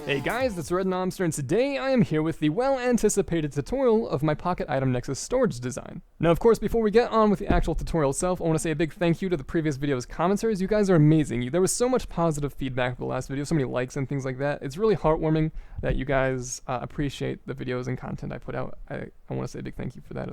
Hey guys, it's Red Nomster, and today I am here with the well-anticipated tutorial of my Pocket Item Nexus storage design. Now, of course, before we get on with the actual tutorial itself, I want to say a big thank you to the previous video's commentaries. You guys are amazing. There was so much positive feedback for the last video, so many likes and things like that. It's really heartwarming that you guys appreciate the videos and content I put out. I want to say a big thank you for that,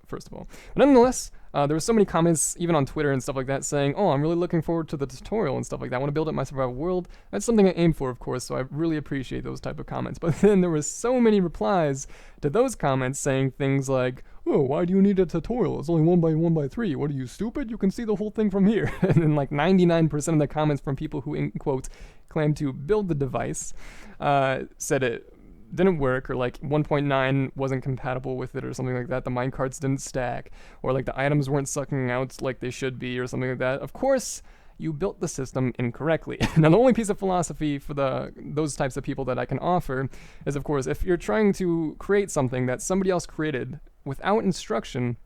first of all. But nonetheless, there were so many comments, even on Twitter and stuff like that, saying, oh, I'm really looking forward to the tutorial and stuff like that. I want to build up my survival world. That's something I aim for, of course, so I really appreciate those type of comments. But then there were so many replies to those comments saying things like, oh, why do you need a tutorial? It's only 1x1x3. What are you, stupid? You can see the whole thing from here. And then like 99% of the comments from people who, in quote, claim to build the device said it didn't work, or like 1.9 wasn't compatible with it, or something like that. The minecarts didn't stack, or like the items weren't sucking out like they should be, or something like that. Of course, you built the system incorrectly. Now, the only piece of philosophy for those types of people that I can offer is, of course, if you're trying to create something that somebody else created without instruction,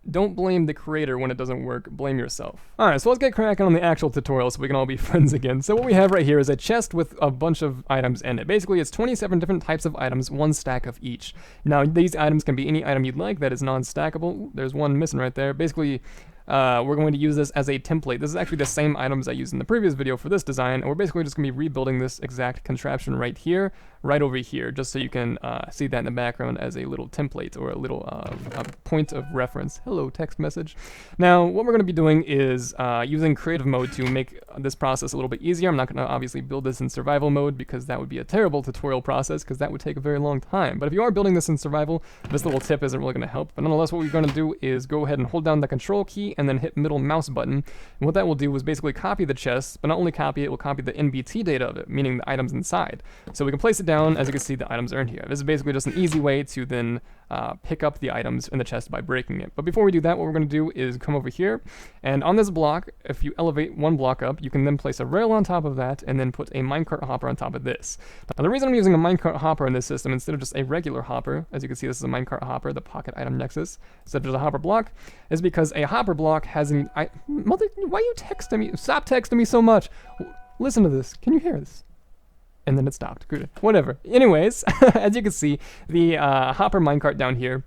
don't blame the creator when it doesn't work, blame yourself. Alright, so let's get cracking on the actual tutorial so we can all be friends again. So what we have right here is a chest with a bunch of items in it. Basically, it's 27 different types of items, one stack of each. Now, these items can be any item you'd like that is non-stackable. There's one missing right there. Basically, we're going to use this as a template. This is actually the same items I used in the previous video for this design, and we're basically just going to be rebuilding this exact contraption right here, right over here, just so you can see that in the background as a little template, or a little a point of reference. Hello, text message. Now, what we're going to be doing is using creative mode to make this process a little bit easier. I'm not going to obviously build this in survival mode, because that would be a terrible tutorial process, because that would take a very long time. But if you are building this in survival, this little tip isn't really going to help. But nonetheless, what we're going to do is go ahead and hold down the control key and then hit middle mouse button. And what that will do is basically copy the chest, but not only copy it, will copy the NBT data of it, meaning the items inside. So we can place it down. As you can see, the items are in here. This is basically just an easy way to then pick up the items in the chest by breaking it. But before we do that, what we're going to do is come over here, and on this block, if you elevate one block up, you can then place a rail on top of that, and then put a minecart hopper on top of this. Now, the reason I'm using a minecart hopper in this system instead of just a regular hopper, as you can see, this is a minecart hopper, the Pocket Item Nexus, instead of just a hopper block, is because a hopper block has an... Mother, why are you texting me? Stop texting me so much. Listen to this. Can you hear this? And then it stopped. Good. Whatever. Anyways, as you can see, the hopper minecart down here,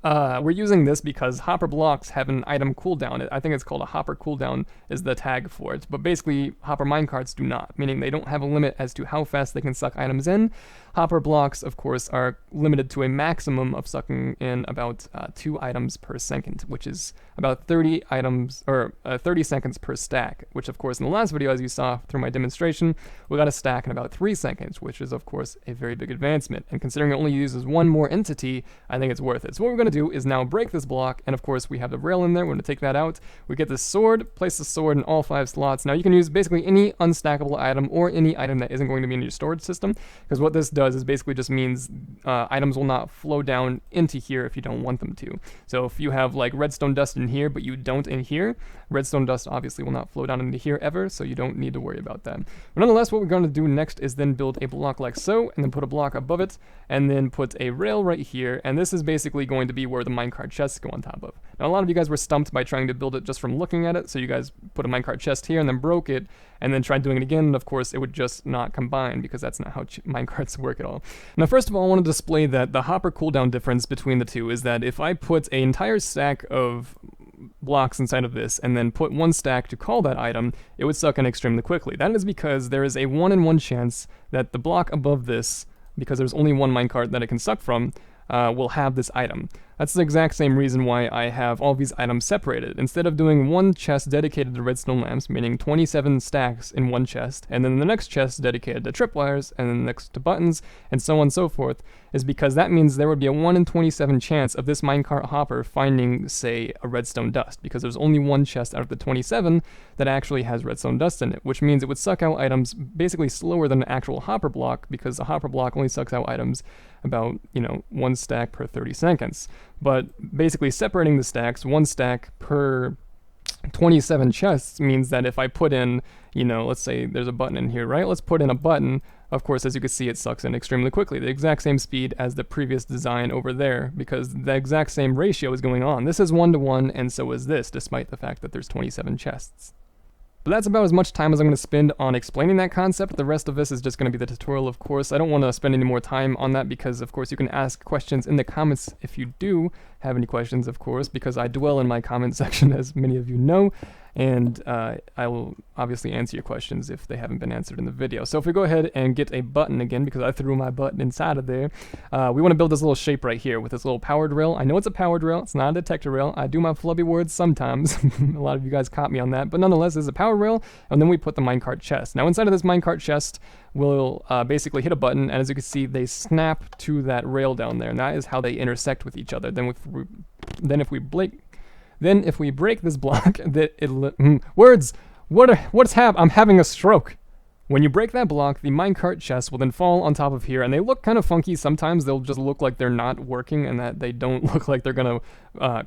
we're using this because hopper blocks have an item cooldown. I think it's called a hopper cooldown is the tag for it. But basically, hopper minecarts do not, meaning they don't have a limit as to how fast they can suck items in. Hopper blocks, of course, are limited to a maximum of sucking in about 2 items per second, which is about 30 items, or 30 seconds per stack, which, of course, in the last video, as you saw through my demonstration, we got a stack in about 3 seconds, which is, of course, a very big advancement. And considering it only uses one more entity, I think it's worth it. So what we're going to do is now break this block, and of course, we have the rail in there. We're going to take that out. We get this sword, place the sword in all 5 slots. Now, you can use basically any unstackable item or any item that isn't going to be in your storage system, because what this does is basically just means items will not flow down into here if you don't want them to. So if you have like redstone dust in here, but you don't in here, redstone dust obviously will not flow down into here ever, so you don't need to worry about that. But nonetheless, what we're going to do next is then build a block like so, and then put a block above it, and then put a rail right here, and this is basically going to be where the minecart chests go on top of. Now, a lot of you guys were stumped by trying to build it just from looking at it, so you guys put a minecart chest here and then broke it, and then tried doing it again, and of course, it would just not combine, because that's not how minecarts work at all. Now, first of all, I want to display that the hopper cooldown difference between the two is that if I put an entire stack of blocks inside of this and then put one stack to call that item, it would suck in extremely quickly. That is because there is a 1 in 1 chance that the block above this, because there's only one minecart that it can suck from, will have this item. That's the exact same reason why I have all these items separated. Instead of doing one chest dedicated to redstone lamps, meaning 27 stacks in one chest, and then the next chest dedicated to tripwires, and then the next to buttons, and so on and so forth, is because that means there would be a 1 in 27 chance of this minecart hopper finding, say, a redstone dust, because there's only one chest out of the 27 that actually has redstone dust in it, which means it would suck out items basically slower than an actual hopper block, because the hopper block only sucks out items about, 1 stack per 30 seconds. But basically separating the stacks, 1 stack per 27 chests, means that if I put in, let's say there's a button in here, right? Let's put in a button. Of course, as you can see, it sucks in extremely quickly. The exact same speed as the previous design over there, because the exact same ratio is going on. This is 1 to 1, and so is this, despite the fact that there's 27 chests. But that's about as much time as I'm going to spend on explaining that concept. The rest of this is just going to be the tutorial, of course. I don't want to spend any more time on that because, of course, you can ask questions in the comments if you do have any questions, of course, because I dwell in my comment section, as many of you know, and I will obviously answer your questions if they haven't been answered in the video. So if we go ahead and get a button again, because I threw my button inside of there, we want to build this little shape right here with this little powered rail. I know it's a powered rail, it's not a detector rail. I do my flubby words sometimes. A lot of you guys caught me on that, but nonetheless, it's a powered rail, and then we put the minecart chest. Now inside of this minecart chest, we'll basically hit a button, and as you can see, they snap to that rail down there, and that is how they intersect with each other. Then if we break this block, I'm having a stroke. When you break that block, the minecart chest will then fall on top of here, and they look kind of funky. Sometimes they'll just look like they're not working and that they don't look like they're gonna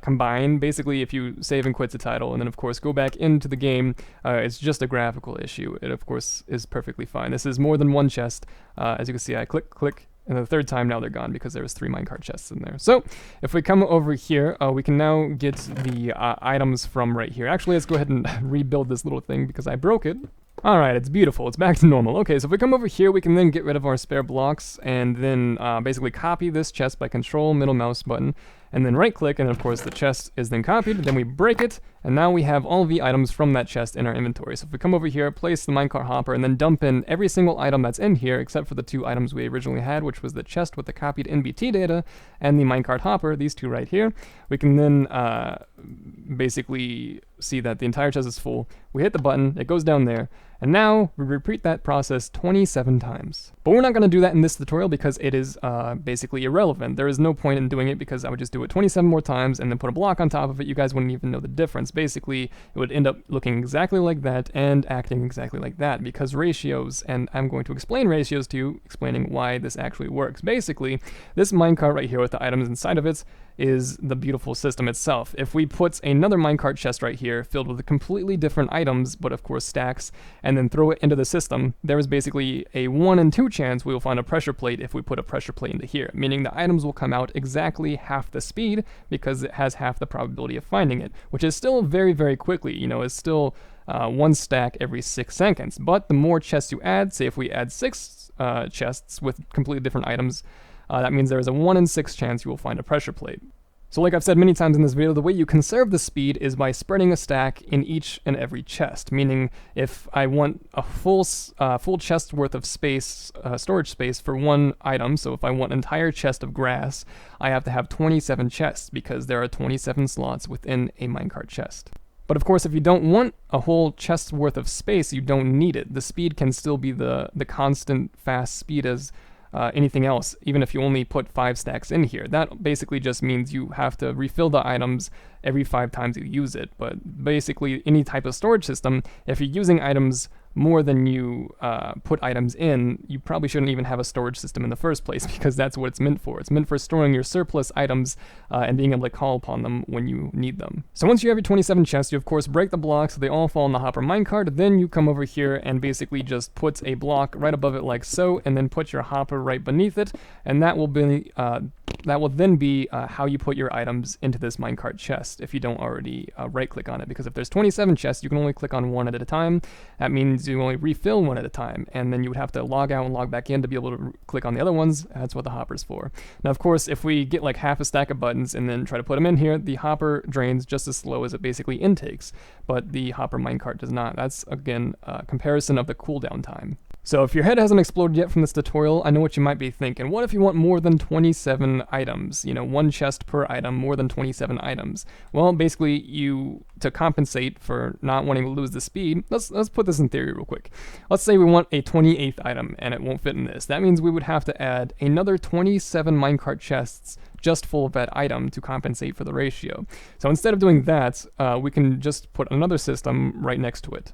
combine. Basically, if you save and quit the title and then of course go back into the game, it's just a graphical issue. It of course is perfectly fine. This is more than one chest. As you can see, I click, and the third time now they're gone because there was 3 minecart chests in there. So if we come over here, we can now get the items from right here. Actually, let's go ahead and rebuild this little thing because I broke it. Alright, it's beautiful. It's back to normal. Okay, so if we come over here, we can then get rid of our spare blocks and then basically copy this chest by control middle mouse button and then right click, and of course the chest is then copied. Then we break it, and now we have all the items from that chest in our inventory. So if we come over here, place the minecart hopper, and then dump in every single item that's in here except for the 2 items we originally had, which was the chest with the copied NBT data and the minecart hopper, these 2 right here. We can then basically see that the entire chest is full. We hit the button, it goes down there, and now we repeat that process 27 times. But we're not going to do that in this tutorial because it is basically irrelevant. There is no point in doing it because I would just do it 27 more times and then put a block on top of it. You guys wouldn't even know the difference. Basically, it would end up looking exactly like that and acting exactly like that because ratios, and I'm going to explain ratios to you, explaining why this actually works. Basically, this minecart right here with the items inside of it is the beautiful system itself. If we put another minecart chest right here filled with completely different items, but of course stacks, and then throw it into the system, there is basically a 1 in 2 chance we will find a pressure plate if we put a pressure plate into here, meaning the items will come out exactly half the speed because it has half the probability of finding it, which is still very, very quickly. You know, it's still 1 stack every 6 seconds. But the more chests you add, say if we add 6 chests with completely different items, that means there is a 1 in 6 chance you will find a pressure plate. So like I've said many times in this video, the way you conserve the speed is by spreading a stack in each and every chest, meaning if I want a full chest worth of space, storage space for 1 item, so if I want an entire chest of grass, I have to have 27 chests because there are 27 slots within a minecart chest. But of course, if you don't want a whole chest worth of space, you don't need it. The speed can still be the constant fast speed as anything else, even if you only put 5 stacks in here. That basically just means you have to refill the items every 5 times you use it. But basically, any type of storage system, if you're using items more than you put items in, you probably shouldn't even have a storage system in the first place because that's what it's meant for. It's meant for storing your surplus items and being able to call upon them when you need them. So once you have your 27 chests, you of course break the blocks so they all fall in the hopper minecart. Then you come over here and basically just put a block right above it like so, and then put your hopper right beneath it, and that will then be how you put your items into this minecart chest if you don't already right click on it, because if there's 27 chests, you can only click on 1 at a time. That means you only refill 1 at a time, and then you would have to log out and log back in to be able to click on the other ones. That's what the hopper's for. Now of course, if we get like half a stack of buttons and then try to put them in here, the hopper drains just as slow as it basically intakes, but the hopper minecart does not. That's again a comparison of the cooldown time. So if your head hasn't exploded yet from this tutorial, I know what you might be thinking. What if you want more than 27 items? You know, 1 chest per item, more than 27 items. Well, basically, to compensate for not wanting to lose the speed, let's put this in theory real quick. Let's say we want a 28th item and it won't fit in this. That means we would have to add another 27 minecart chests just full of that item to compensate for the ratio. So instead of doing that, we can just put another system right next to it,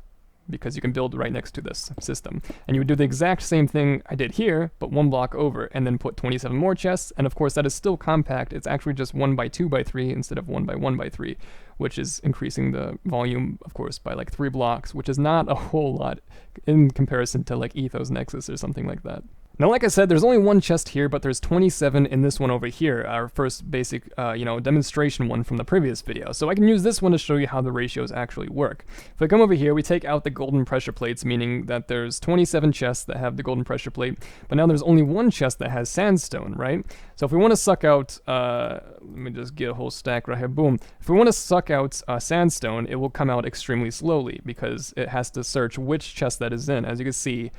because you can build right next to this system. And you would do the exact same thing I did here, but 1 block over, and then put 27 more chests, and of course that is still compact. It's actually just 1 by 2 by 3 instead of 1 by 1 by 3, which is increasing the volume, of course, by like 3 blocks, which is not a whole lot in comparison to like Ethos Nexus or something like that. Now, like I said, there's only one chest here, but there's 27 in this one over here, our first basic, demonstration one from the previous video. So I can use this one to show you how the ratios actually work. If I come over here, we take out the golden pressure plates, meaning that there's 27 chests that have the golden pressure plate, but now there's only one chest that has sandstone, right? So if we want to suck out, let me just get a whole stack right here, boom. If we want to suck out sandstone, it will come out extremely slowly because it has to search which chest that is in. As you can see,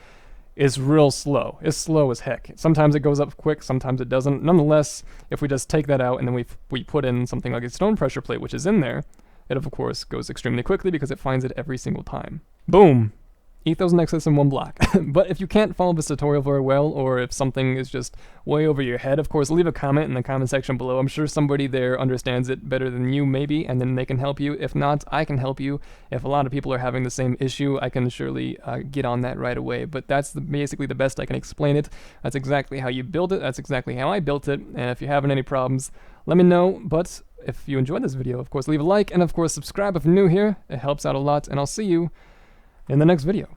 is real slow. It's slow as heck. Sometimes it goes up quick, sometimes it doesn't. Nonetheless, if we just take that out and then we put in something like a stone pressure plate, which is in there, it of course goes extremely quickly because it finds it every single time. Boom! Ethos Nexus in one block. But if you can't follow this tutorial very well, or if something is just way over your head, of course, leave a comment in the comment section below. I'm sure somebody there understands it better than you, maybe, and then they can help you. If not, I can help you. If a lot of people are having the same issue, I can surely get on that right away. But that's basically the best I can explain it. That's exactly how you build it. That's exactly how I built it. And if you're having any problems, let me know. But if you enjoyed this video, of course, leave a like, and of course, subscribe if you're new here. It helps out a lot, and I'll see you in the next video.